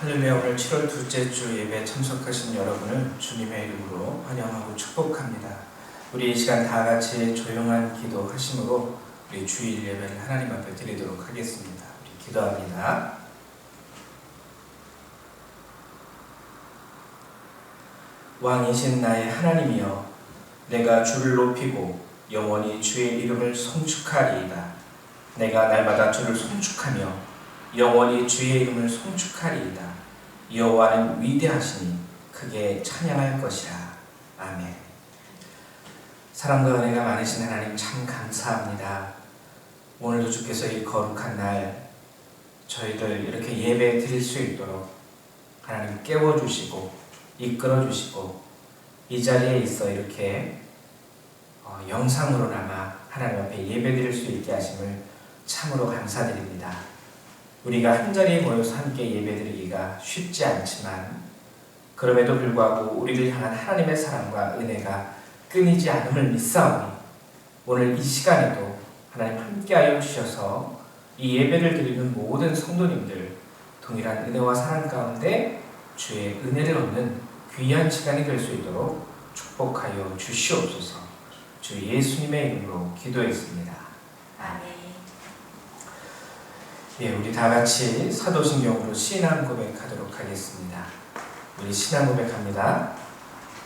할렐루야. 오늘 7월 둘째 주 예배 참석하신 여러분을 주님의 이름으로 환영하고 축복합니다. 우리 이 시간 다 같이 조용한 기도 하심으로 우리 주일 예배를 하나님 앞에 드리도록 하겠습니다. 우리 기도합니다. 왕이신 나의 하나님이여, 내가 주를 높이고 영원히 주의 이름을 송축하리이다. 내가 날마다 주를 송축하며 영원히 주의 이름을 송축하리이다. 여호와는 위대하시니 크게 찬양할 것이라. 아멘. 사랑과 은혜가 많으신 하나님 참 감사합니다. 오늘도 주께서 이 거룩한 날 저희들 이렇게 예배 드릴 수 있도록 하나님 깨워주시고 이끌어주시고 이 자리에 있어 이렇게 영상으로나마 하나님 앞에 예배 드릴 수 있게 하심을 참으로 감사드립니다. 우리가 한자리에 모여서 함께 예배드리기가 쉽지 않지만 그럼에도 불구하고 우리를 향한 하나님의 사랑과 은혜가 끊이지 않음을 믿사오니 오늘 이 시간에도 하나님 함께하여 주셔서 이 예배를 드리는 모든 성도님들 동일한 은혜와 사랑 가운데 주의 은혜를 얻는 귀한 시간이 될 수 있도록 축복하여 주시옵소서. 주 예수님의 이름으로 기도했습니다. 아멘. 예, 우리 다 같이 사도신경으로 신앙 고백하도록 하겠습니다. 우리 신앙 고백합니다.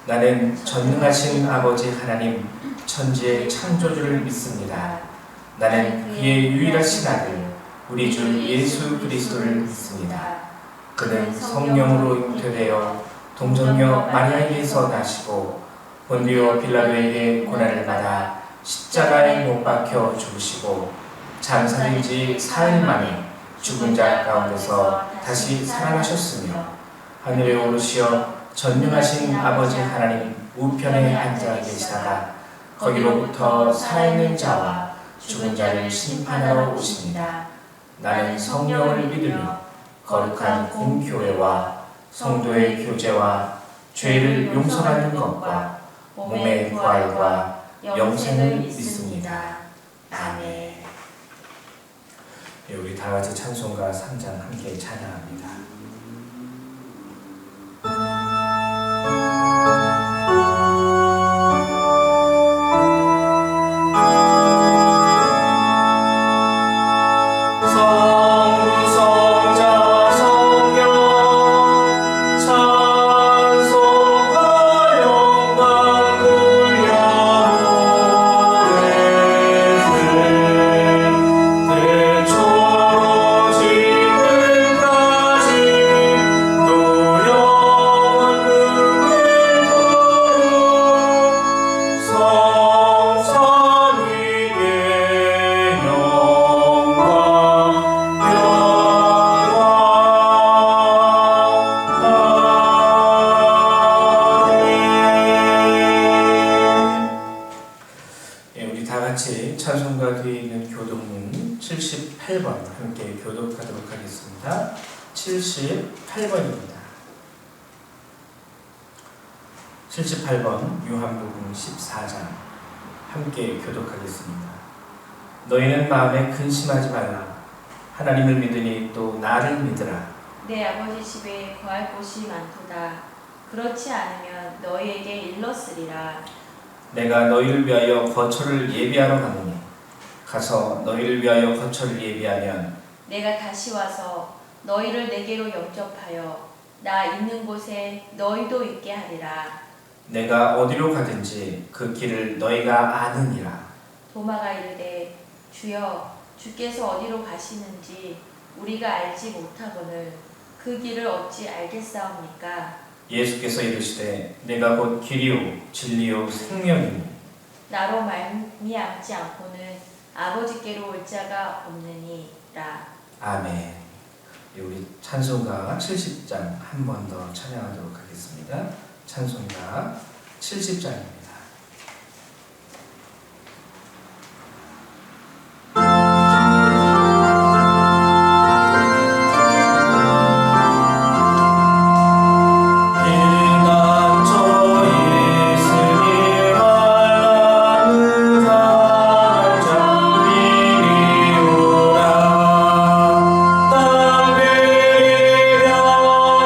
나는 전능하신 아버지 하나님 천지의 창조주를 믿습니다. 나는 그의 유일하신 아들 우리 주 예수 그리스도를 믿습니다. 그는 성령으로 잉태되어 동정녀 마리아에게서 나시고 본디오 빌라도에게 고난을 받아 십자가에 못 박혀 죽으시고 장사된 지 4일 만에 죽은 자 가운데서 다시 살아나셨으며 하늘에 오르시어 전능하신 아버지 하나님 우편에 앉아 계시다가 거기로부터 살아있는 자와 죽은 자를 심판하러 오십니다. 나는 성령을 믿으며 거룩한 공교회와 성도의 교제와 죄를 용서받는 것과 몸의 부활과 영생을 믿습니다. 아멘. 예, 우리 다 같이 찬송가 3장 함께 찬양합니다. 찬송가 뒤에 있는 교독문 78번 함께 교독하도록 하겠습니다. 78번입니다. 78번 요한복음 14장 함께 교독하겠습니다. 너희는 마음에 근심하지 말라. 하나님을 믿으니 또 나를 믿으라. 내 아버지 집에 거할 곳이 많도다. 그렇지 않으면 너희에게 일렀으리라. 내가 너희를 위하여 거처를 예비하러 가노니 가서 너희를 위하여 거처를 예비하면 내가 다시 와서 너희를 내게로 영접하여 나 있는 곳에 너희도 있게 하리라. 내가 어디로 가든지 그 길을 너희가 아느니라. 도마가 이르되 주여 주께서 어디로 가시는지 우리가 알지 못하거늘 그 길을 어찌 알겠사옵니까? 예수께서 이르시되 내가 곧 길이요 진리요 생명이니 나로 말미암지 않고는 아버지께로 올 자가 없느니라. 아멘. 우리 찬송가 70장 한 번 더 찬양하도록 하겠습니다. 찬송가 70장입니다. 땅 들이며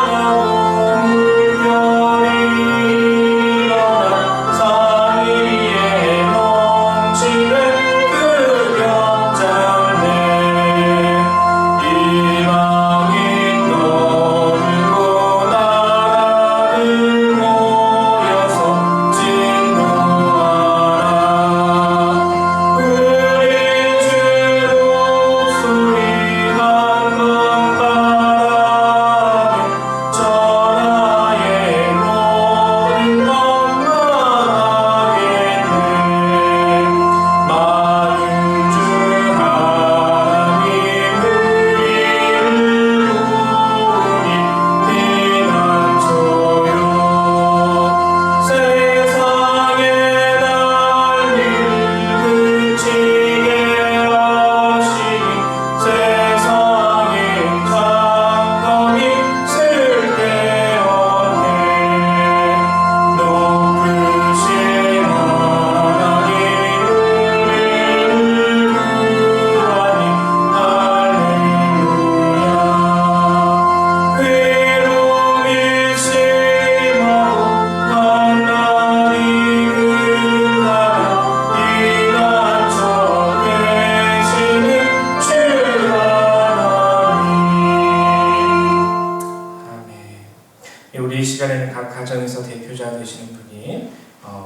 시간에는 각 가정에서 대표자 되시는 분이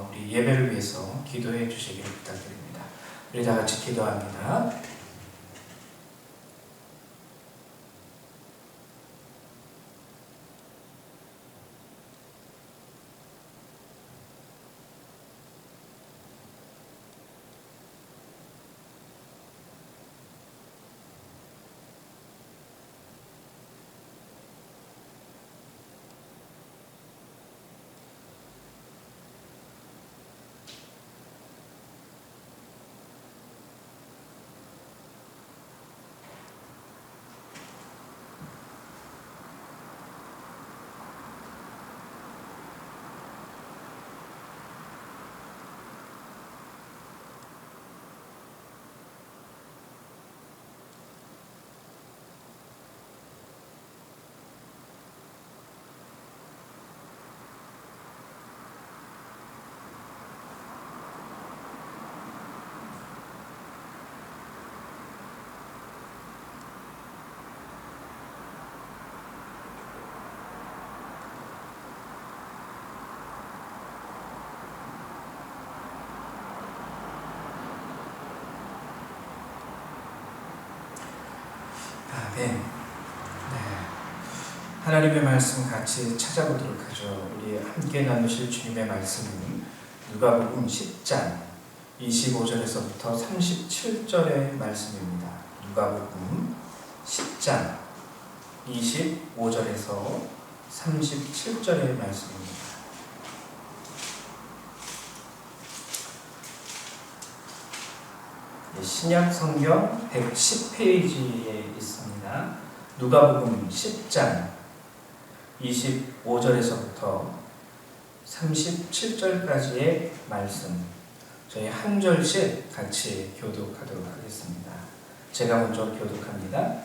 우리 예배를 위해서 기도해 주시기를 부탁드립니다. 우리 다 같이 기도합니다. 아멘. 하나님의 말씀 같이 찾아보도록 하죠. 우리 함께 나누실 주님의 말씀은 누가복음 10장 25절에서부터 37절의 말씀입니다. 누가복음 10장 25절에서 37절의 말씀입니다. 신약 성경 110페이지에 있습니다. 누가복음 10장 25절에서부터 37절까지의 말씀, 저희 한 절씩 같이 교독하도록 하겠습니다. 제가 먼저 교독합니다.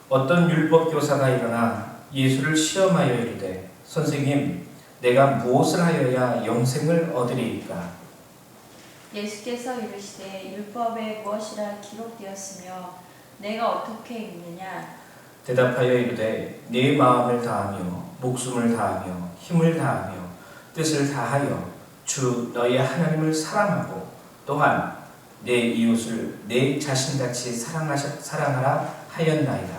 어떤 율법교사가 일어나 예수를 시험하여 이르되, 선생님, 내가 무엇을 하여야 영생을 얻으리이까? 예수께서 이르시되 율법에 무엇이라 기록되었으며 내가 어떻게 읽느냐? 대답하여 이르되 네 마음을 다하며 목숨을 다하며 힘을 다하며 뜻을 다하여 주 너희 하나님을 사랑하고 또한 내 이웃을 내 자신같이 사랑하라 하였나이다.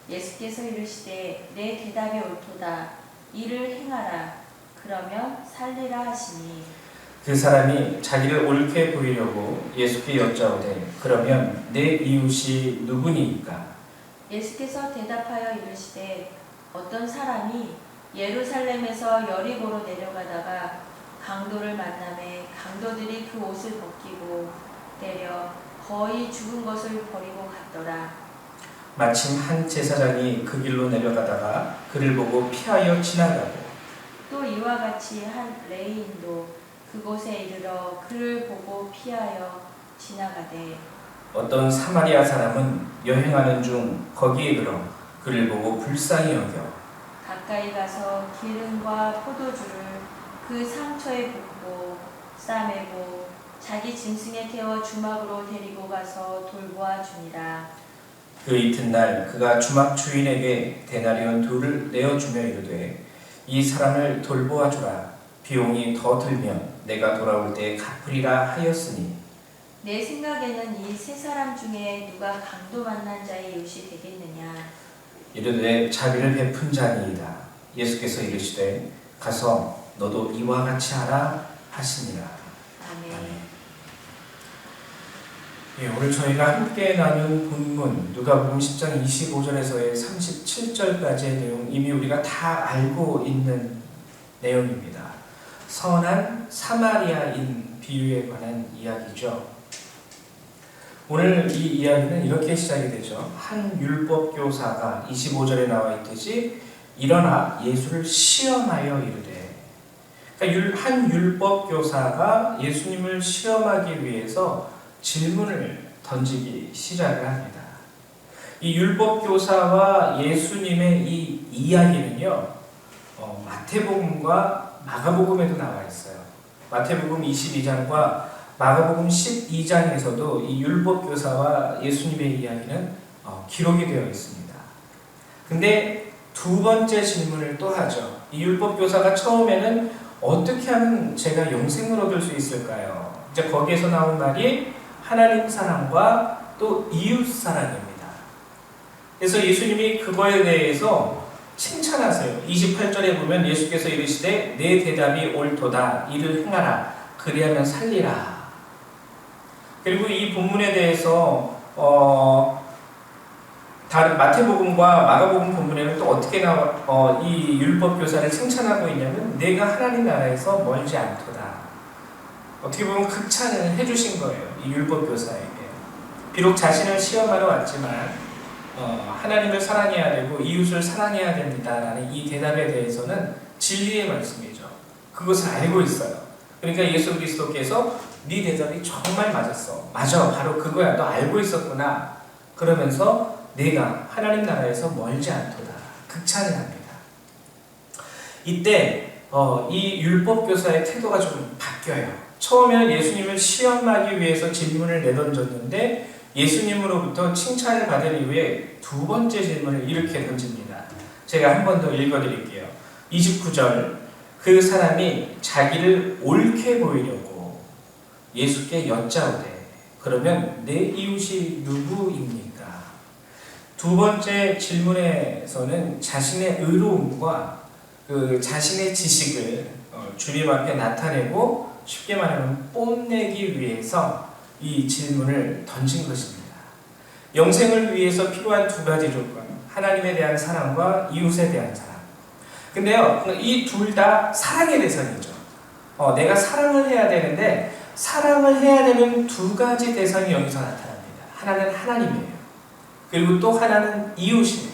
예수께서 이르시되 내 대답이 옳도다. 이를 행하라. 그러면 살리라 하시니 그 사람이 자기를 옳게 보이려고 예수께 여짜오되 그러면 내 이웃이 누구니이까? 예수께서 대답하여 이르시되 어떤 사람이 예루살렘에서 여리고로 내려가다가 강도를 만나매 강도들이 그 옷을 벗기고 때려 거의 죽은 것을 버리고 갔더라. 마침 한 제사장이 그 길로 내려가다가 그를 보고 피하여 지나가고 또 이와 같이 한 레위인도 그곳에 이르러 그를 보고 피하여 지나가되 어떤 사마리아 사람은 여행하는 중 거기에 이르러 그를 보고 불쌍히 여겨 가까이 가서 기름과 포도주를 그 상처에 붓고 싸매고 자기 짐승에 태워 주막으로 데리고 가서 돌보아 주니라. 그 이튿날 그가 주막 주인에게 데나리온 둘을 내어주며 이르되 이 사람을 돌보아 주라. 비용이 더 들면 내가 돌아올 때 갚으리라 하였으니 내 생각에는 이 세 사람 중에 누가 강도 만난 자의 이웃이 되겠느냐? 이르되 자비를 베푼 자니이다. 예수께서 이르시되 가서 너도 이와 같이 하라 하시니라. 아멘. 오늘 저희가 함께 나눈 본문 누가복음 10장 25절에서의 37절까지의 내용 이미 우리가 다 알고 있는 내용입니다. 선한 사마리아인 비유에 관한 이야기죠. 오늘 이 이야기는 이렇게 시작이 되죠. 한 율법교사가 25절에 나와 있듯이 일어나 예수를 시험하여 이르되, 그러니까 한 율법교사가 예수님을 시험하기 위해서 질문을 던지기 시작을 합니다. 이 율법교사와 예수님의 이 이야기는요, 마태복음과 마가복음에도 나와 있어요. 마태복음 22장과 마가복음 12장에서도 이 율법교사와 예수님의 이야기는 기록이 되어 있습니다. 근데 두 번째 질문을 또 하죠. 이 율법 교사가 처음에는 어떻게 하면 제가 영생을 얻을 수 있을까요? 이제 거기에서 나온 말이 하나님 사랑과 또 이웃 사랑입니다. 그래서 예수님이 그거에 대해서 칭찬하세요. 28절에 보면 예수께서 이르시되 내 대답이 옳도다. 이를 행하라. 그리하면 살리라. 그리고 이 본문에 대해서 다른 마태복음과 마가복음 본문에는 또 어떻게 이 율법 교사를 칭찬하고 있냐면 내가 하나님 나라에서 멀지 않도다. 어떻게 보면 극찬을 해주신 거예요. 이 율법 교사에게. 비록 자신을 시험하러 왔지만 하나님을 사랑해야 되고 이웃을 사랑해야 됩니다라는 이 대답에 대해서는 진리의 말씀이죠. 그것을 알고 있어요. 그러니까 예수 그리스도께서 네 대답이 정말 맞았어. 맞아, 바로 그거야. 너 알고 있었구나. 그러면서 내가 하나님 나라에서 멀지 않도다. 극찬을 합니다. 이때 이 율법 교사의 태도가 좀 바뀌어요. 처음에는 예수님을 시험하기 위해서 질문을 내던졌는데 예수님으로부터 칭찬을 받은 이후에 두 번째 질문을 이렇게 던집니다. 제가 한 번 더 읽어드릴게요. 29절 그 사람이 자기를 옳게 보이려고 예수께 여짜오되 그러면 내 이웃이 누구입니까? 두 번째 질문에서는 자신의 의로움과 그 자신의 지식을 주님 앞에 나타내고 쉽게 말하면 뽐내기 위해서 이 질문을 던진 것입니다. 영생을 위해서 필요한 두 가지 조건, 하나님에 대한 사랑과 이웃에 대한 사랑. 근데요, 이 둘 다 사랑의 대상이죠. 내가 사랑을 해야 되는데 사랑을 해야 되는 두 가지 대상이 여기서 나타납니다. 하나는 하나님이에요. 그리고 또 하나는 이웃이에요.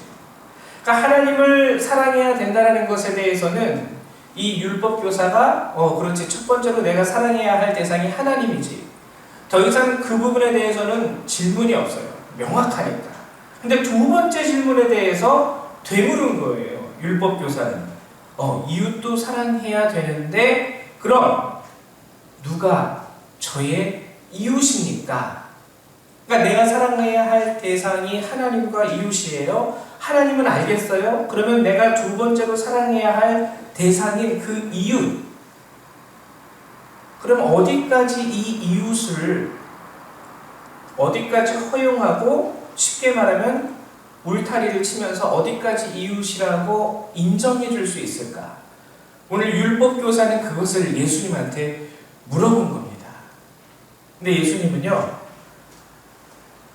그러니까 하나님을 사랑해야 된다는 것에 대해서는 이 율법 교사가 그렇지, 첫 번째로 내가 사랑해야 할 대상이 하나님이지. 더 이상 그 부분에 대해서는 질문이 없어요. 명확하니까. 근데 두 번째 질문에 대해서 되물은 거예요. 율법 교사는. 이웃도 사랑해야 되는데 그럼 누가 저의 이웃입니까? 그러니까 내가 사랑해야 할 대상이 하나님과 이웃이에요. 하나님은 알겠어요? 그러면 내가 두 번째로 사랑해야 할 대상인 그 이웃. 그럼 어디까지 이 이웃을 어디까지 허용하고 쉽게 말하면 울타리를 치면서 어디까지 이웃이라고 인정해 줄 수 있을까? 오늘 율법 교사는 그것을 예수님한테 물어본 겁니다. 근데 예수님은요,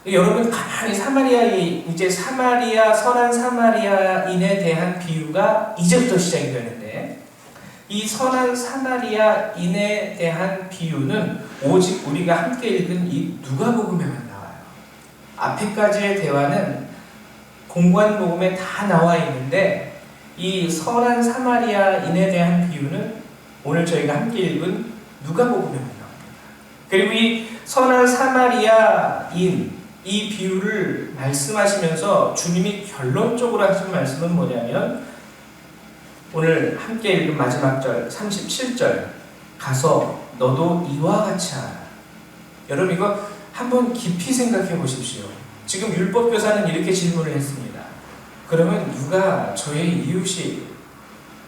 여러분 가만히 이제 선한 사마리아인에 대한 비유가 이제부터 시작이 되는데 이 선한 사마리아인에 대한 비유는 오직 우리가 함께 읽은 이 누가복음에만 나와요. 앞에까지의 대화는 공관복음에 다 나와 있는데 이 선한 사마리아인에 대한 비유는 오늘 저희가 함께 읽은 누가복음에만 나옵니다. 그리고 이 선한 사마리아인 이 비유를 말씀하시면서 주님이 결론적으로 하신 말씀은 뭐냐면 오늘 함께 읽은 마지막 절 37절 가서 너도 이와 같이 하라. 여러분 이거 한번 깊이 생각해 보십시오. 지금 율법교사는 이렇게 질문을 했습니다. 그러면 누가 저의 이웃이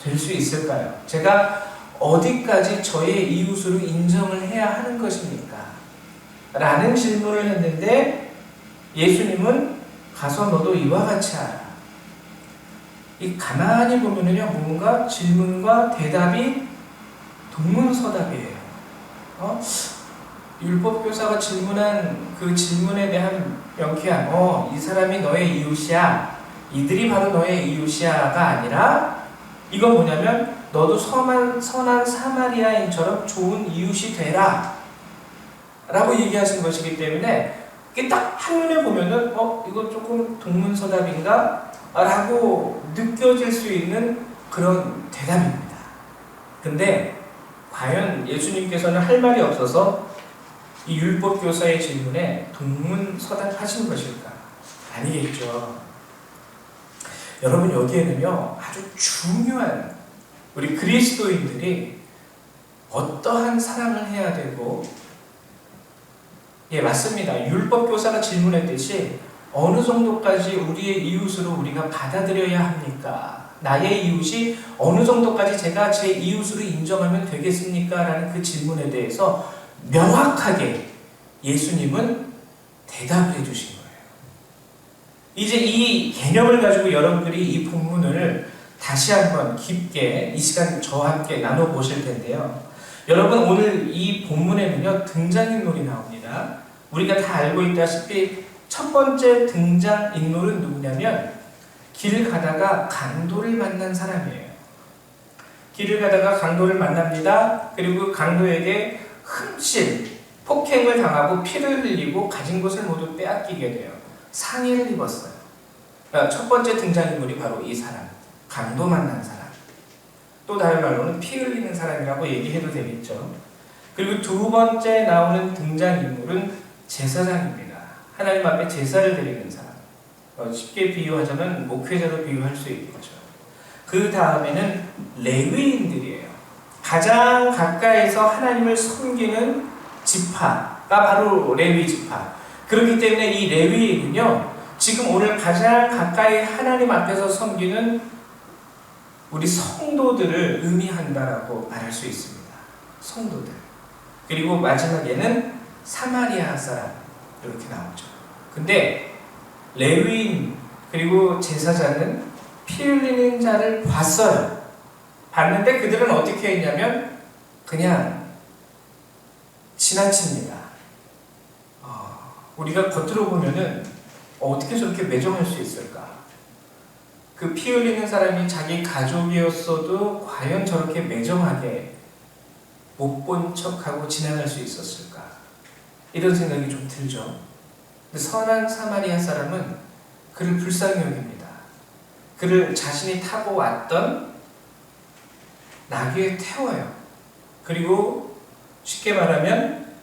될 수 있을까요? 제가 어디까지 저의 이웃으로 인정을 해야 하는 것입니까? 라는 질문을 했는데 예수님은 가서 너도 이와 같이 하라. 이 가만히 보면은요, 뭔가 질문과 대답이 동문서답이에요. 율법교사가 질문한 그 질문에 대한 명쾌함, 이 사람이 너의 이웃이야, 이들이 바로 너의 이웃이야가 아니라 이건 뭐냐면 너도 선한 사마리아인처럼 좋은 이웃이 되라 라고 얘기하신 것이기 때문에 이게 딱 한눈에 보면은 이거 조금 동문서답인가? 라고 느껴질 수 있는 그런 대답입니다. 근데 과연 예수님께서는 할 말이 없어서 이 율법교사의 질문에 동문서답하신 것일까? 아니겠죠. 여러분 여기에는요 아주 중요한 우리 그리스도인들이 어떠한 사랑을 해야 되고 맞습니다. 율법교사가 질문했듯이 어느 정도까지 우리의 이웃으로 우리가 받아들여야 합니까? 나의 이웃이 어느 정도까지 제가 제 이웃으로 인정하면 되겠습니까? 라는 그 질문에 대해서 명확하게 예수님은 대답을 해주신 거예요. 이제 이 개념을 가지고 여러분들이 이 본문을 다시 한번 깊게 이 시간 저와 함께 나눠보실 텐데요. 여러분, 오늘 이 본문에는요, 등장인물이 나옵니다. 우리가 다 알고 있다시피 첫 번째 등장인물은 누구냐면 길을 가다가 강도를 만난 사람이에요. 길을 가다가 강도를 만납니다. 그리고 강도에게 흠씬 폭행을 당하고 피를 흘리고 가진 것을 모두 빼앗기게 돼요. 상해를 입었어요. 그러니까 첫 번째 등장인물이 바로 이 사람, 강도 만난 사람. 또 다른 말로는 피 흘리는 사람이라고 얘기해도 되겠죠. 그리고 두 번째 나오는 등장인물은 제사장입니다. 하나님 앞에 제사를 드리는 사람. 쉽게 비유하자면 목회자로 비유할 수 있겠죠. 그 다음에는 레위인들이에요. 가장 가까이서 하나님을 섬기는 지파가 바로 레위 지파. 그렇기 때문에 이 레위인은요, 지금 오늘 가장 가까이 하나님 앞에서 섬기는 우리 성도들을 의미한다라고 말할 수 있습니다. 성도들. 그리고 마지막에는 사마리아 사람 이렇게 나오죠. 근데 레위인 그리고 제사장은 피 흘리는 자를 봤어요. 봤는데 그들은 어떻게 했냐면 그냥 지나칩니다. 우리가 겉으로 보면은 어떻게 저렇게 매정할 수 있을까? 그 피 흘리는 사람이 자기 가족이었어도 과연 저렇게 매정하게 못 본 척하고 지나갈 수 있었을까? 이런 생각이 좀 들죠. 근데 선한 사마리아 사람은 그를 불쌍히 여깁니다. 그를 자신이 타고 왔던 나귀에 태워요. 그리고 쉽게 말하면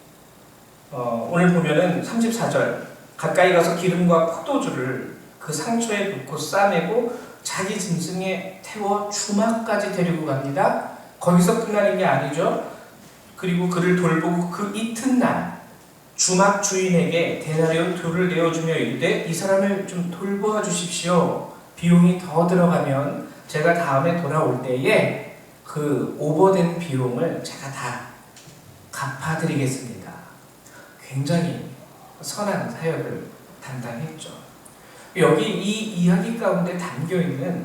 오늘 보면은 34절 가까이 가서 기름과 포도주를 그 상처에 붓고 싸매고 자기 짐승에 태워 주막까지 데리고 갑니다. 거기서 끝나는 게 아니죠. 그리고 그를 돌보고 그 이튿날 주막 주인에게 데나리온 2를 내어주며 이르되 이 사람을 좀 돌보아 주십시오. 비용이 더 들어가면 제가 다음에 돌아올 때에 그 오버된 비용을 제가 다 갚아드리겠습니다. 굉장히 선한 사역을 담당했죠. 여기 이 이야기 가운데 담겨있는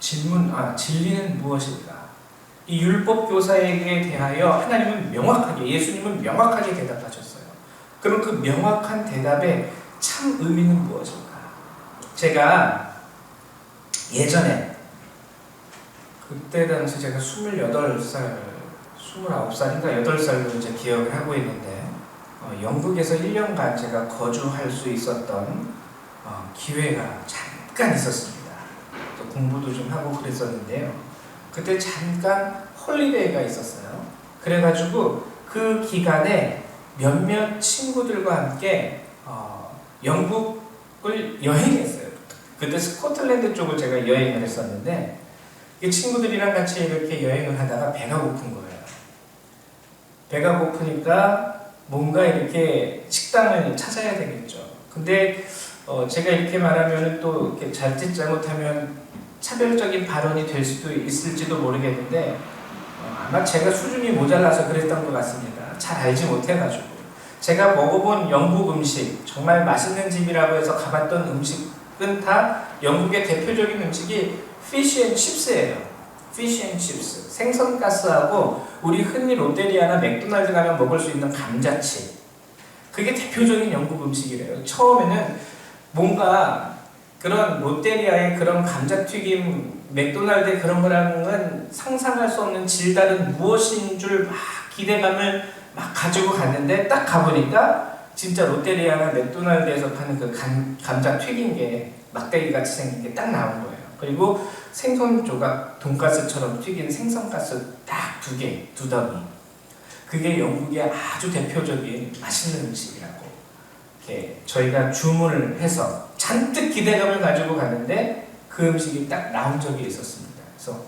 진리는 무엇일까? 이 율법교사에게 대하여 하나님은 명확하게, 예수님은 명확하게 대답하셨어요. 그럼 그 명확한 대답의 참 의미는 무엇일까? 제가 예전에 그때 당시 제가 28살, 29살인가 8살로 이제 기억을 하고 있는데 영국에서 1년간 제가 거주할 수 있었던 기회가 잠깐 있었습니다. 또 공부도 좀 하고 그랬었는데요. 그때 잠깐 홀리데이가 있었어요. 그래가지고 그 기간에 몇몇 친구들과 함께 영국을 여행했어요. 그때 스코틀랜드 쪽을 제가 여행을 했었는데 이 친구들이랑 같이 이렇게 여행을 하다가 배가 고픈 거예요. 배가 고프니까 뭔가 이렇게 식당을 찾아야 되겠죠. 근데 제가 이렇게 말하면 또 이렇게 자칫 잘못하면 차별적인 발언이 될 수도 있을지도 모르겠는데 아마 제가 수준이 모자라서 그랬던 것 같습니다. 잘 알지 못해가지고 제가 먹어본 영국 음식, 정말 맛있는 집이라고 해서 가봤던 음식은 다 영국의 대표적인 음식이 피쉬 앤 칩스예요. 피쉬 앤 칩스, 생선가스하고 우리 흔히 롯데리아나 맥도날드 가면 먹을 수 있는 감자칩, 그게 대표적인 영국 음식이래요. 처음에는 뭔가 그런 롯데리아의 그런 감자튀김, 맥도날드의 그런 거랑은 상상할 수 없는 질다른 무엇인 줄 막 기대감을 막 가지고 갔는데 딱 가보니까 진짜 롯데리아나 맥도날드에서 파는 그 감자 튀긴 게 막대기 같이 생긴 게 딱 나온 거예요. 그리고 생선 조각, 돈가스처럼 튀긴 생선가스 딱 2개, 2덩이. 그게 영국의 아주 대표적인 맛있는 음식이라고 이렇게 저희가 주문을 해서 잔뜩 기대감을 가지고 갔는데 그 음식이 딱 나온 적이 있었습니다. 그래서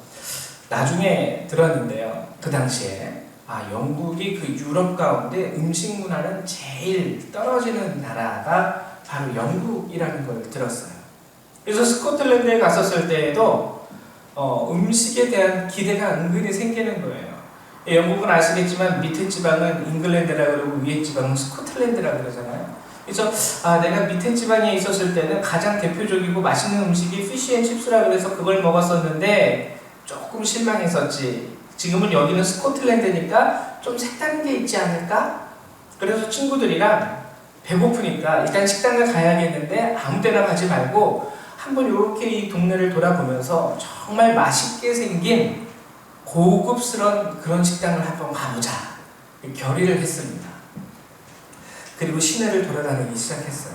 나중에 들었는데요. 그 당시에 영국이 그 유럽 가운데 음식 문화는 제일 떨어지는 나라가 바로 영국이라는 걸 들었어요. 그래서 스코틀랜드에 갔었을 때에도 음식에 대한 기대가 은근히 생기는 거예요. 영국은 아시겠지만 밑에 지방은 잉글랜드라 그러고 위에 지방은 스코틀랜드라 그러잖아요. 그래서 내가 밑에 지방에 있었을 때는 가장 대표적이고 맛있는 음식이 피쉬앤칩스라 그래서 그걸 먹었었는데 조금 실망했었지. 지금은 여기는 스코틀랜드니까 좀 색다른 게 있지 않을까? 그래서 친구들이랑 배고프니까 일단 식당을 가야겠는데 아무 때나 가지 말고 한번 이렇게 이 동네를 돌아보면서 정말 맛있게 생긴 고급스러운 그런 식당을 한번 가보자 결의를 했습니다. 그리고 시내를 돌아다니기 시작했어요.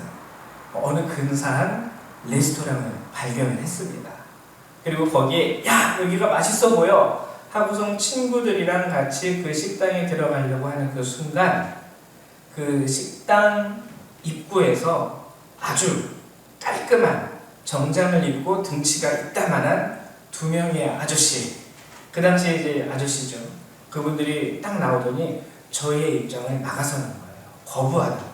어느 근사한 레스토랑을 발견을 했습니다. 그리고 거기에 야 여기가 맛있어 보여 하고서 친구들이랑 같이 그 식당에 들어가려고 하는 그 순간 그 식당 입구에서 아주 깔끔한 정장을 입고 등치가 이따만한 두 명의 아저씨, 그 당시에 이제 아저씨죠. 그분들이 딱 나오더니 저희의 입장을 막아서는 거예요. 거부하는 거예요.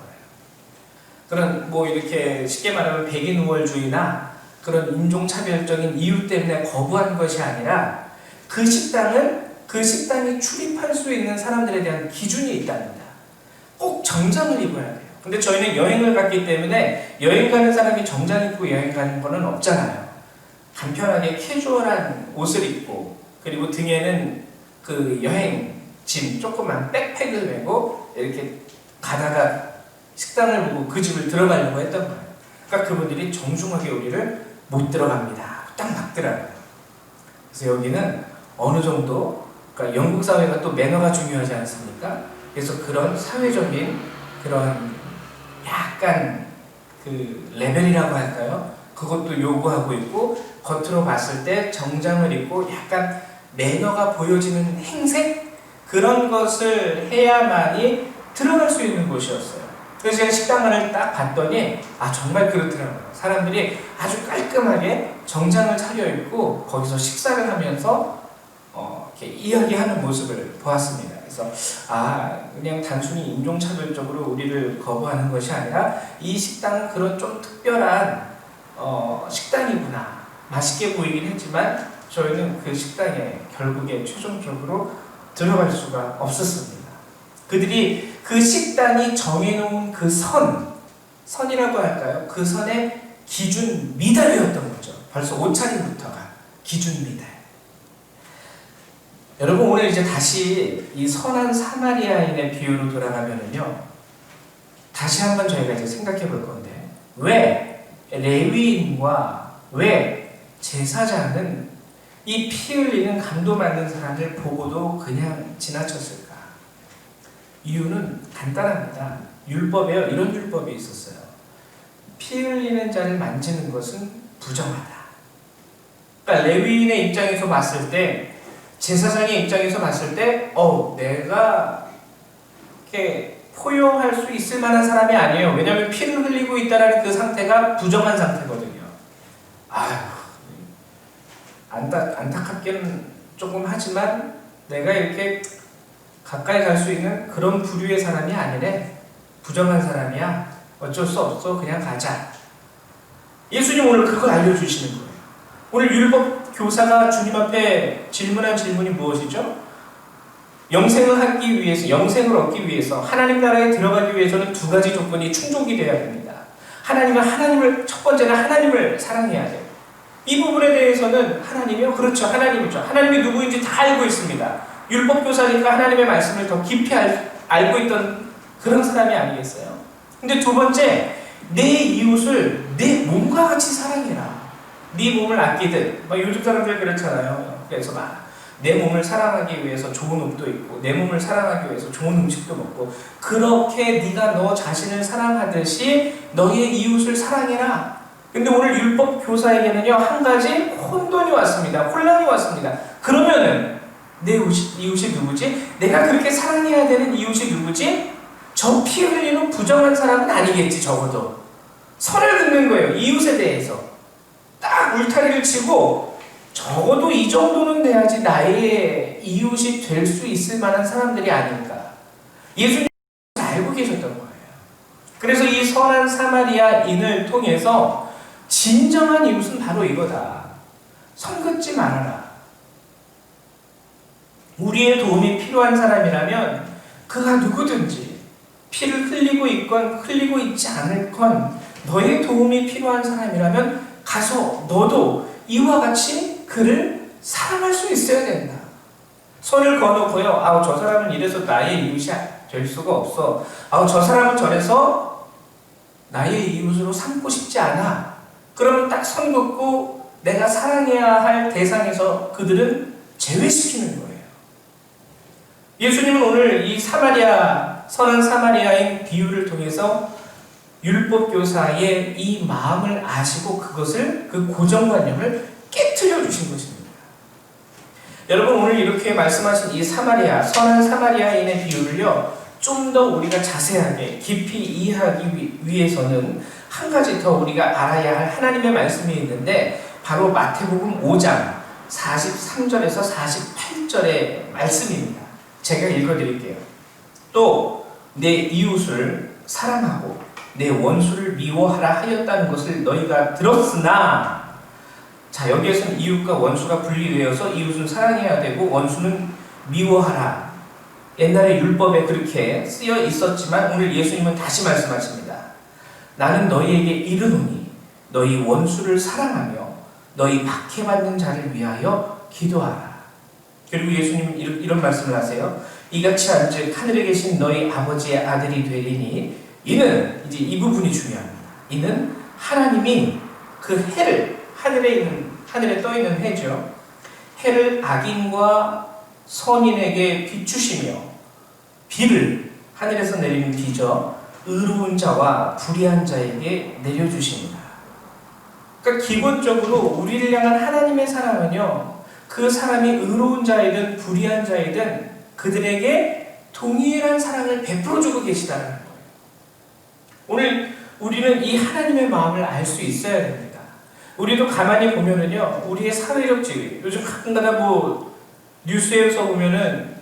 그런 뭐 이렇게 쉽게 말하면 백인 우월주의나 그런 인종차별적인 이유 때문에 거부한 것이 아니라 그 식당이 출입할 수 있는 사람들에 대한 기준이 있답니다. 꼭 정장을 입어야 돼요. 근데 저희는 여행을 갔기 때문에 여행 가는 사람이 정장 입고 여행 가는 거는 없잖아요. 간편하게 캐주얼한 옷을 입고 그리고 등에는 그 여행짐 조그만 백팩을 메고 이렇게 가다가 식당을 보고 그 집을 들어가려고 했던 거예요. 그러니까 그분들이 정중하게 우리를 못 들어갑니다. 딱 막더라고요. 그래서 여기는 어느 정도 그러니까 영국 사회가 또 매너가 중요하지 않습니까? 그래서 그런 사회적인 그런 약간 그 레벨이라고 할까요? 그것도 요구하고 있고 겉으로 봤을 때 정장을 입고 약간 매너가 보여지는 행색? 그런 것을 해야만이 들어갈 수 있는 곳이었어요. 그래서 제가 식당을 딱 봤더니 정말 그렇더라고요. 사람들이 아주 깔끔하게 정장을 차려입고 거기서 식사를 하면서 이렇게 이야기하는 모습을 보았습니다. 그래서 그냥 단순히 인종차별적으로 우리를 거부하는 것이 아니라 이 식당은 그런 좀 특별한 식당이구나. 맛있게 보이긴 했지만 저희는 그 식당에 결국에 최종적으로 들어갈 수가 없었습니다. 그들이 그 식당이 정해놓은 그 선이라고 할까요? 그 선의 기준 미달이었던 거죠. 벌써 옷차림부터가 기준 미달. 여러분 오늘 이제 다시 이 선한 사마리아인의 비유로 돌아가면은요, 다시 한번 저희가 이제 생각해 볼 건데 왜 레위인과 왜 제사장은 이 피 흘리는 간도 맞는 사람을 보고도 그냥 지나쳤을까? 이유는 간단합니다. 율법에요 이런 율법이 있었어요. 피 흘리는 자를 만지는 것은 부정하다. 그러니까 레위인의 입장에서 봤을 때 제사장의 입장에서 봤을 때 내가 이렇게 포용할 수 있을 만한 사람이 아니에요. 왜냐하면 피를 흘리고 있다는 그 상태가 부정한 상태거든요. 안타깝게는 조금 하지만 내가 이렇게 가까이 갈 수 있는 그런 부류의 사람이 아니래. 부정한 사람이야. 어쩔 수 없어. 그냥 가자. 예수님 오늘 그걸 알려주시는 거예요. 오늘 율법 교사가 주님 앞에 질문한 질문이 무엇이죠? 영생을 얻기 위해서 하나님 나라에 들어가기 위해서는 두 가지 조건이 충족이 되어야 됩니다. 첫 번째는 하나님을 사랑해야 돼요. 이 부분에 대해서는 그렇죠. 하나님이죠. 하나님이 누구인지 다 알고 있습니다. 율법 교사니까 하나님의 말씀을 더 깊이 알고 있던 그런 사람이 아니겠어요? 근데 두 번째, 내 이웃을 내 몸과 같이 사랑해라. 네 몸을 아끼듯. 요즘 사람들 그렇잖아요. 그래서 내 몸을 사랑하기 위해서 좋은 옷도 입고 내 몸을 사랑하기 위해서 좋은 음식도 먹고 그렇게 네가 너 자신을 사랑하듯이 너의 이웃을 사랑해라. 근데 오늘 율법 교사에게는요 한 가지 혼돈이 왔습니다. 혼란이 왔습니다. 그러면은 내 이웃이 누구지? 내가 그렇게 사랑해야 되는 이웃이 누구지? 저 피 흘리는 부정한 사람은 아니겠지. 적어도 선을 긋는 거예요. 이웃에 대해서 딱 울타리를 치고 적어도 이 정도는 돼야지 나의 이웃이 될 수 있을 만한 사람들이 아닐까. 예수님은 알고 계셨던 거예요. 그래서 이 선한 사마리아인을 통해서 진정한 이웃은 바로 이거다. 선 긋지 말아라. 우리의 도움이 필요한 사람이라면 그가 누구든지 피를 흘리고 있건 흘리고 있지 않을건 너의 도움이 필요한 사람이라면 가서 너도 이와 같이 그를 사랑할 수 있어야 된다. 손을 거놓고요. 아우 저 사람은 이래서 나의 이웃이 될 수가 없어. 아우 저 사람은 저래서 나의 이웃으로 삼고 싶지 않아. 그러면 딱 선 긋고 내가 사랑해야 할 대상에서 그들은 제외시키는 거예요. 예수님은 오늘 이 선한 사마리아인 비유를 통해서 율법교사의 이 마음을 아시고 그 고정관념을 깨트려 주신 것입니다. 여러분 오늘 이렇게 말씀하신 이 선한 사마리아인의 비유를요, 좀 더 우리가 자세하게 깊이 이해하기 위해서는 한 가지 더 우리가 알아야 할 하나님의 말씀이 있는데 바로 마태복음 5장 43절에서 48절의 말씀입니다. 제가 읽어드릴게요. 또 내 이웃을 사랑하고 내 원수를 미워하라 하였다는 것을 너희가 들었으나, 자 여기에서는 이웃과 원수가 분리되어서 이웃은 사랑해야 되고 원수는 미워하라. 옛날에 율법에 그렇게 쓰여 있었지만 오늘 예수님은 다시 말씀하십니다. 나는 너희에게 이르노니 너희 원수를 사랑하며 너희 박해받는 자를 위하여 기도하라. 그리고 예수님은 이런 말씀을 하세요. 이같이 한즉 하늘에 계신 너희 아버지의 아들이 되리니, 이는 이제 이 부분이 중요합니다. 이는 하나님이 그 해를, 하늘에 떠 있는 해죠. 해를 악인과 선인에게 비추시며 비를, 하늘에서 내리는 비죠, 의로운 자와 불의한 자에게 내려주십니다. 그러니까 기본적으로 우리를 향한 하나님의 사랑은요, 그 사람이 의로운 자이든 불의한 자이든 그들에게 동일한 사랑을 베풀어주고 계시다는 거예요. 오늘 우리는 이 하나님의 마음을 알 수 있어야 됩니다. 우리도 가만히 보면은요, 우리의 사회적 지위, 요즘 가끔가다 뉴스에서 보면은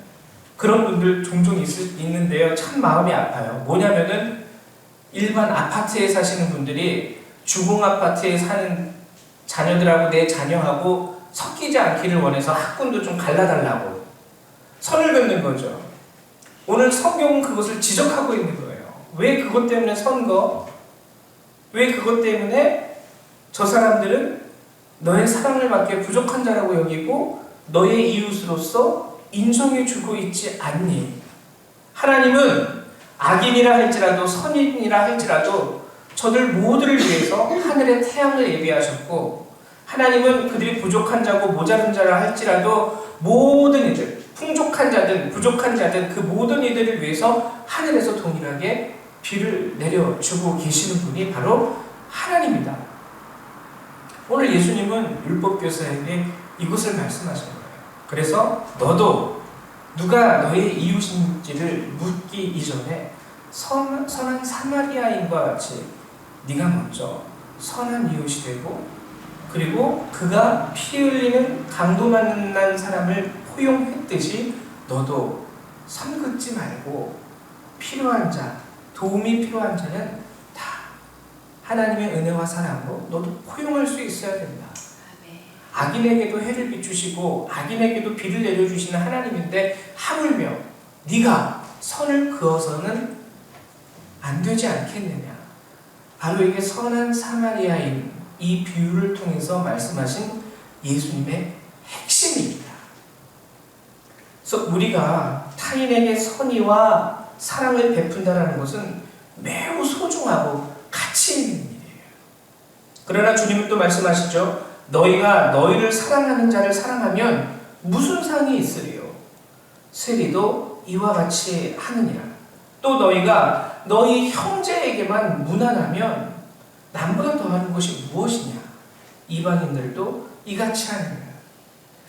그런 분들 종종 있는데요, 참 마음이 아파요. 뭐냐면은 일반 아파트에 사시는 분들이 주공 아파트에 사는 자녀들하고 내 자녀하고 섞이지 않기를 원해서 학군도 좀 갈라달라고 선을 긋는 거죠. 오늘 성경은 그것을 지적하고 있는 거예요. 왜 그것 때문에 선거? 왜 그것 때문에 저 사람들은 너의 사랑을 받기에 부족한 자라고 여기고 너의 이웃으로서 인정해주고 있지 않니? 하나님은 악인이라 할지라도 선인이라 할지라도 저들 모두를 위해서 하늘의 태양을 예비하셨고, 하나님은 그들이 부족한 자고 모자른 자라 할지라도 모든 이들, 풍족한 자든 부족한 자든 그 모든 이들을 위해서 하늘에서 동일하게 비를 내려주고 계시는 분이 바로 하나님이다. 오늘 예수님은 율법교사에게 이것을 말씀하신 거예요. 그래서 너도 누가 너의 이웃인지를 묻기 이전에 선한 사마리아인과 같이 네가 먼저 선한 이웃이 되고, 그리고 그가 피 흘리는 강도 만난 사람을 포용했듯이 너도 선 긋지 말고 필요한 자, 도움이 필요한 자는 다 하나님의 은혜와 사랑으로 너도 포용할 수 있어야 된다. 악인에게도 해를 비추시고 악인에게도 비를 내려주시는 하나님인데 하물며 네가 선을 그어서는 안 되지 않겠느냐. 바로 이게 선한 사마리아인 이 비유를 통해서 말씀하신 예수님의 핵심입니다. 그래서 우리가 타인에게 선의와 사랑을 베푼다는 것은 매우 소중하고 가치 있는 일이에요. 그러나 주님은 또 말씀하시죠. 너희가 너희를 사랑하는 자를 사랑하면 무슨 상이 있으리요? 세리도 이와 같이 하느니라. 또 너희가 너희 형제에게만 무난하면 남보다 더하는 것이 무엇이냐? 이방인들도 이같이 하느니라.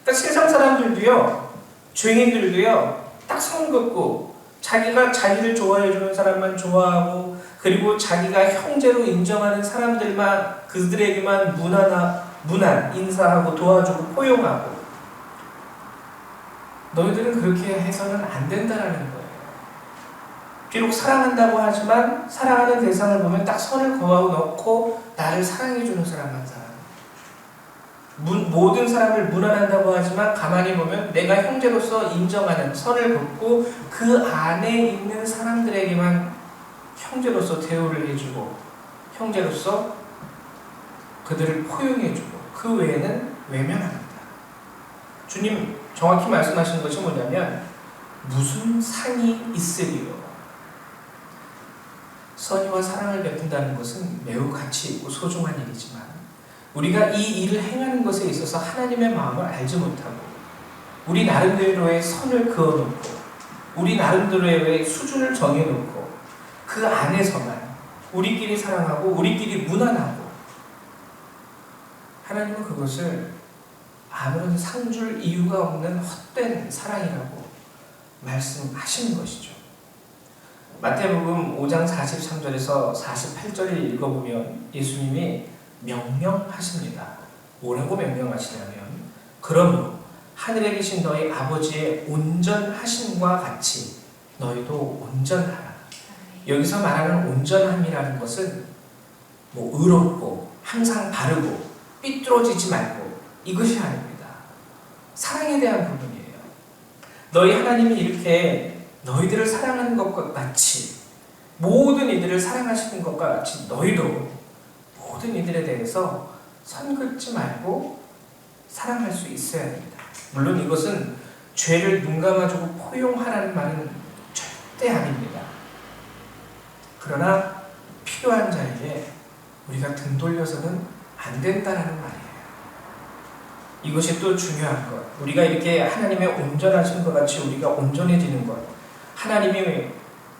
그러니까 세상 사람들도요, 죄인들도요, 딱 선 긋고 자기가 자기를 좋아해주는 사람만 좋아하고, 그리고 자기가 형제로 인정하는 사람들만, 그들에게만 무난, 인사하고 도와주고 포용하고, 너희들은 그렇게 해서는 안 된다라는 거예요. 비록 사랑한다고 하지만 사랑하는 대상을 보면 딱 선을 그어놓고 나를 사랑해주는 사람만 사랑. 모든 사람을 무난한다고 하지만 가만히 보면 내가 형제로서 인정하는 선을 긋고 그 안에 있는 사람들에게만 형제로서 대우를 해주고 형제로서 그들을 포용해주고 그 외에는 외면합니다. 주님 정확히 말씀하시는 것이 뭐냐면 무슨 상이 있으리요. 선의와 사랑을 베푼다는 것은 매우 가치 있고 소중한 일이지만 우리가 이 일을 행하는 것에 있어서 하나님의 마음을 알지 못하고 우리 나름대로의 선을 그어놓고 우리 나름대로의 수준을 정해놓고 그 안에서만 우리끼리 사랑하고 우리끼리 무난하고 하나님은 그것을 아무런 상줄 이유가 없는 헛된 사랑이라고 말씀하시는 것이죠. 마태복음 5장 43절에서 48절을 읽어보면 예수님이 명령하십니다. 뭐라고 명령하시냐면 그러므로 하늘에 계신 너희 아버지의 온전하심과 같이 너희도 온전하라. 여기서 말하는 온전함이라는 것은 뭐 의롭고 항상 바르고 삐뚤어지지 말고 이것이 아닙니다. 사랑에 대한 부분이에요. 너희 하나님이 이렇게 너희들을 사랑하는 것과 같이 모든 이들을 사랑하시는 것과 같이 너희도 모든 이들에 대해서 선 긋지 말고 사랑할 수 있어야 됩니다. 물론 이것은 죄를 눈 감아주고 포용하라는 말은 절대 아닙니다. 그러나 필요한 자에게 우리가 등 돌려서는 안 된다는 말이에요. 이것이 또 중요한 것. 우리가 이렇게 하나님의 온전하신 것 같이 우리가 온전해지는 것. 하나님이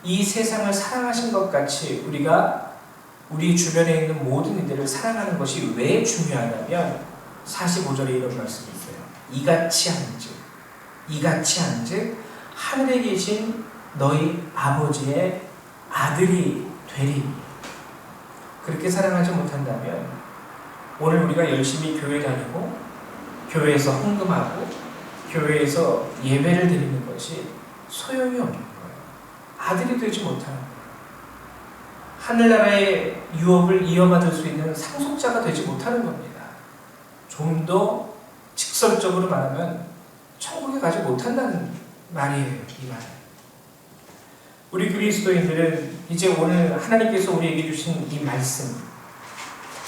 이 세상을 사랑하신 것 같이 우리가 우리 주변에 있는 모든 이들을 사랑하는 것이 왜 중요하냐면 45절에 이런 말씀이 있어요. 이같이 한즉 하늘에 계신 너희 아버지의 아들이 되리. 그렇게 사랑하지 못한다면 오늘 우리가 열심히 교회 다니고 교회에서 헌금하고 교회에서 예배를 드리는 것이 소용이 없는 거예요. 아들이 되지 못하는 거예요. 하늘나라의 유업을 이어받을 수 있는 상속자가 되지 못하는 겁니다. 좀 더 직설적으로 말하면 천국에 가지 못한다는 말이에요. 이 말은. 우리 그리스도인들은 이제 오늘 하나님께서 우리에게 주신 이 말씀,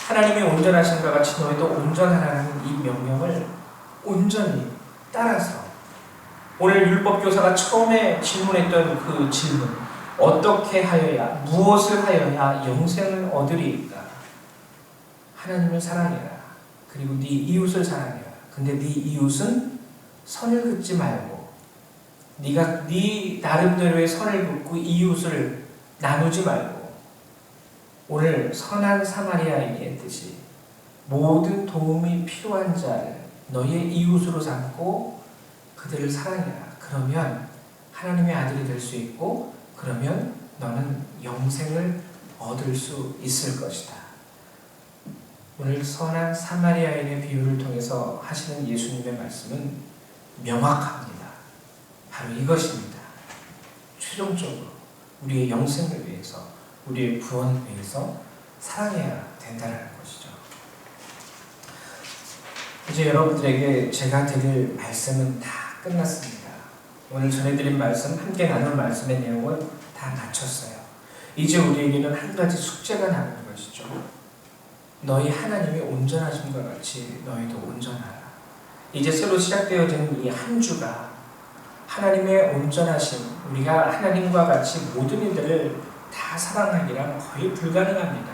하나님의 온전하심과 같이 너희도 온전하라는 이 명령을 온전히 따라서 오늘 율법교사가 처음에 질문했던 그 질문, 어떻게 하여야, 무엇을 하여야 영생을 얻으리이까? 하나님을 사랑해라. 그리고 네 이웃을 사랑해라. 근데 네 이웃은 선을 긋지 말고 네가 네 나름대로의 선을 긋고 이웃을 나누지 말고 오늘 선한 사마리아인의 뜻이 모든 도움이 필요한 자를 너의 이웃으로 삼고 그들을 사랑해라. 그러면 하나님의 아들이 될 수 있고 그러면 너는 영생을 얻을 수 있을 것이다. 오늘 선한 사마리아인의 비유를 통해서 하시는 예수님의 말씀은 명확합니다. 바로 이것입니다. 최종적으로 우리의 영생을 위해서 우리의 구원을 위해서 사랑해야 된다는 것이죠. 이제 여러분들에게 제가 드릴 말씀은 다 끝났습니다. 오늘 전해드린 말씀, 함께 나눈 말씀의 내용은 다 마쳤어요. 이제 우리에게는 한 가지 숙제가 남은 것이죠. 너희 하나님이 온전하신 것 같이 너희도 온전하라. 이제 새로 시작되어지는 이 한 주가 하나님의 온전하심, 우리가 하나님과 같이 모든 이들을 다 사랑하기란 거의 불가능합니다.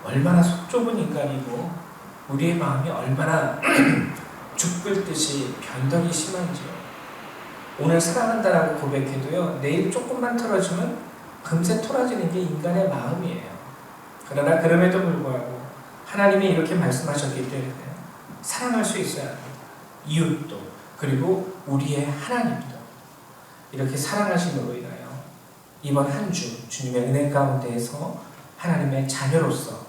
얼마나 속 좁은 인간이고 우리의 마음이 얼마나 죽을 듯이 변덕이 심한지요. 오늘 사랑한다라고 고백해도요, 내일 조금만 털어주면 금세 토라지는 게 인간의 마음이에요. 그러나 그럼에도 불구하고 하나님이 이렇게 말씀하셨기 때문에 사랑할 수 있어야 합니다. 이웃도 그리고 우리의 하나님도 이렇게 사랑하심으로 인하여 이번 한 주 주님의 은혜 가운데에서 하나님의 자녀로서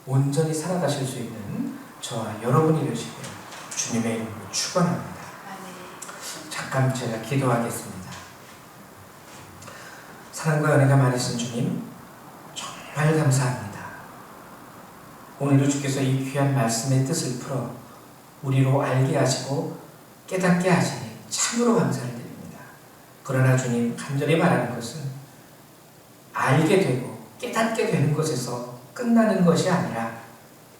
온전히 살아가실 수 있는 저와 여러분이 되시길 주님의 이름으로 축원합니다. 잠깐 제가 기도하겠습니다. 사랑과 은혜가 많으신 주님, 정말 감사합니다. 오늘도 주께서 이 귀한 말씀의 뜻을 풀어 우리로 알게 하시고 깨닫게 하시니 참으로 감사를 드립니다. 그러나 주님, 간절히 바라는 것은 알게 되고 깨닫게 되는 것에서 끝나는 것이 아니라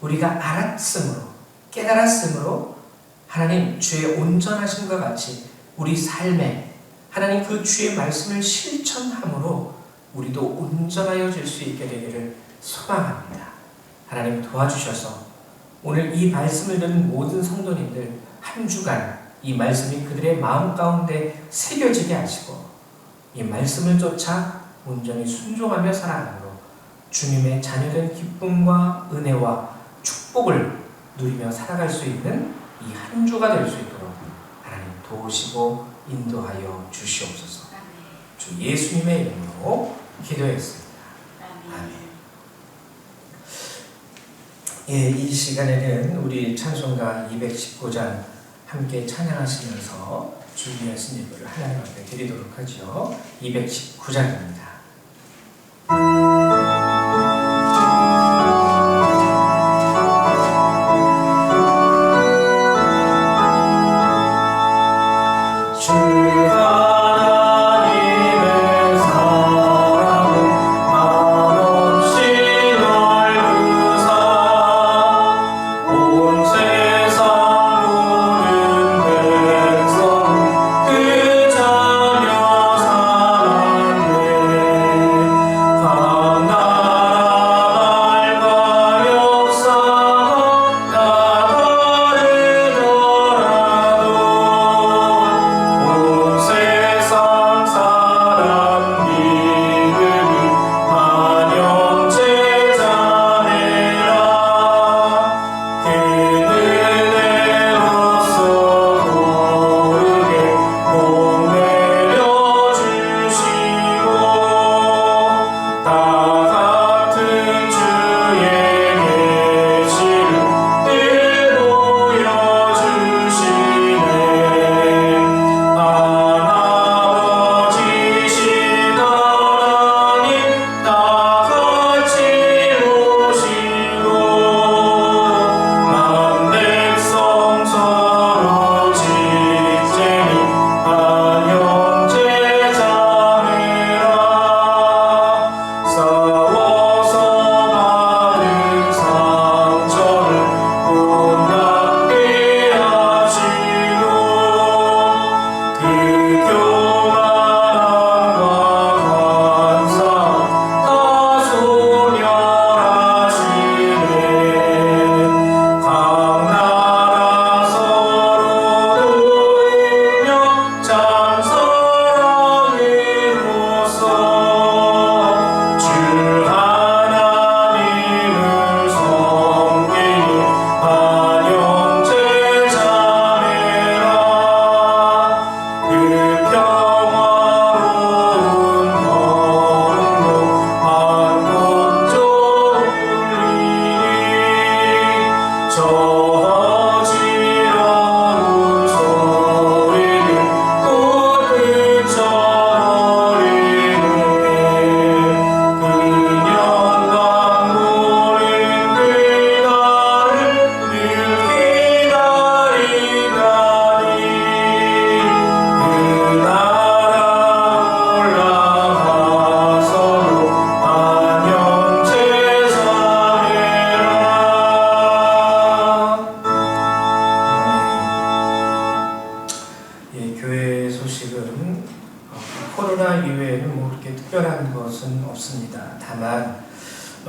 우리가 알았으므로, 깨달았으므로 하나님 주의 온전하심과 같이 우리 삶에 하나님 그 주의 말씀을 실천함으로 우리도 온전하여질 수 있게 되기를 소망합니다. 하나님 도와주셔서 오늘 이 말씀을 듣는 모든 성도님들 한 주간 이 말씀이 그들의 마음 가운데 새겨지게 하시고 이 말씀을 쫓아 온전히 순종하며 살아감으로 주님의 자녀된 기쁨과 은혜와 축복을 누리며 살아갈 수 있는 이 한 주가 될 수 있도록 하나님 도우시고 인도하여 주시옵소서. 주 예수님의 이름으로 기도했습니다. 아멘. 예, 이 시간에는 우리 찬송가 219장 함께 찬양하시면서 준비하신 예배를 하나님 앞에 드리도록 하죠. 219장입니다.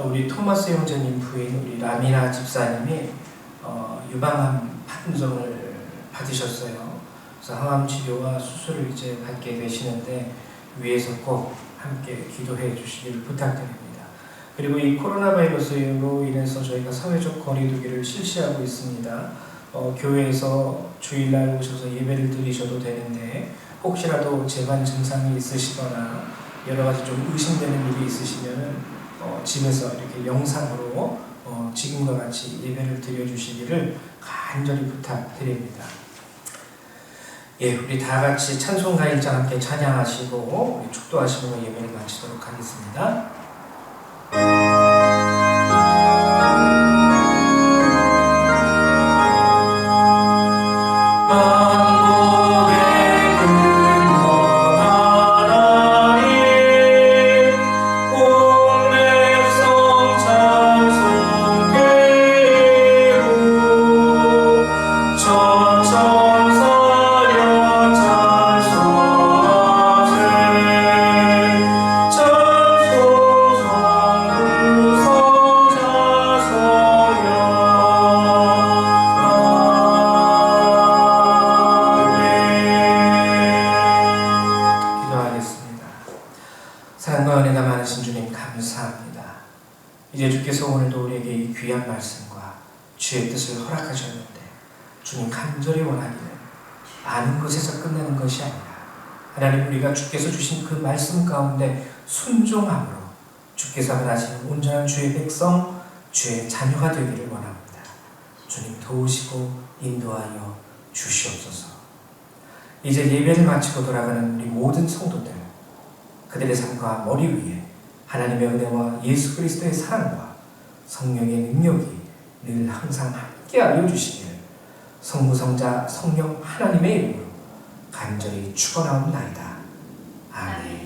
우리 토마스 형제님 부인 우리 라미나 집사님이 유방암 판정을 받으셨어요. 그래서 항암 치료와 수술을 이제 받게 되시는데 위에서 꼭 함께 기도해 주시기를 부탁드립니다. 그리고 이 코로나 바이러스로 인해서 저희가 사회적 거리두기를 실시하고 있습니다. 교회에서 주일날 오셔서 예배를 드리셔도 되는데 혹시라도 재반 증상이 있으시거나 여러 가지 좀 의심되는 일이 있으시면은 집에서 이렇게 영상으로 지금과 같이 예배를 드려주시기를 간절히 부탁드립니다. 예, 우리 다 같이 찬송가 1장 함께 찬양하시고 우리 축도하시고 예배를 마치도록 하겠습니다. 사랑과 은혜가 많으신 주님 감사합니다. 이제 주께서 오늘도 우리에게 이 귀한 말씀과 주의 뜻을 허락하셨는데 주님 간절히 원하기는 아는 것에서 끝내는 것이 아니라 하나님 우리가 주께서 주신 그 말씀 가운데 순종함으로 주께서 하시는 온전한 주의 백성, 주의 자녀가 되기를 원합니다. 주님 도우시고 인도하여 주시옵소서. 이제 예배를 마치고 돌아가는 우리 모든 성도들 그들의 삶과 머리 위에 하나님의 은혜와 예수 그리스도의 사랑과 성령의 능력이 늘 항상 함께 알려주시기를 성부성자 성령 하나님의 이름으로 간절히 축원하옵나이다. 아멘.